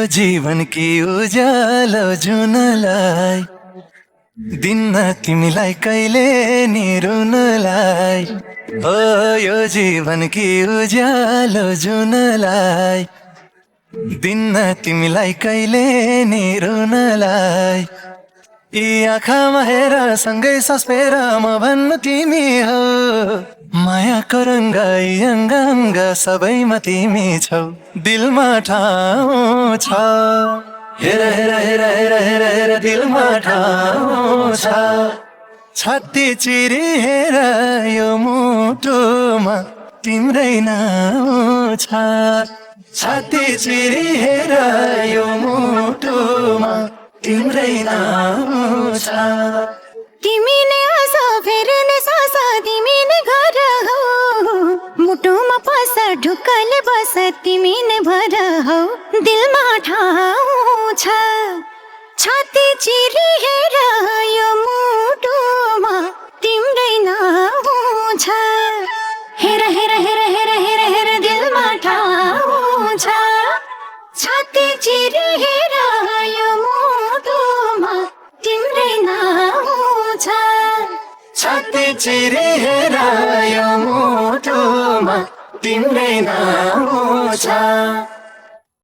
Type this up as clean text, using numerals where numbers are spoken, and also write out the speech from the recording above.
जीवन की उज्यालो जुनलाई दिन्न तिमीलाई कहिले नि रुनलाई हो यो जीवन की उज्यालो जुनलाई दिन्न तिमीलाई कहिले नि रुनलाई यी आँखामा हेर सँगै सास फेर म भन्नु तिमी हो मायाको रङ्ग यी अङ्ग अङ्ग सबैमा तिमी छौ दिलमा ठाउँ छ हेर हेर हेर हेर हेर हेर दिलमा ठाउँ छ छाती चिरी हेर यो मुटुमा तिम्रै नाउँ छ छाती चिरी हेर यो मुटुमा तिम्रै नाउँ छ तिमी नै आस फेर्ने सास तिमी नै घर हौ मुटुमा पस ढुक्कले बस तिमी नै भर हौ दिलमा ठाउँ छ छाती चिरी हेर यो मुटुमा तिम्रै नाउँ छ हेर हेर हेर हेर हेर हेर दिलमा ठाउँ छ छाती चिरी हेर यो मुटुमा तिम्रै नाउँ छ छाती चिरी हेर यो मुटुमा तिम्रै नाउँ छ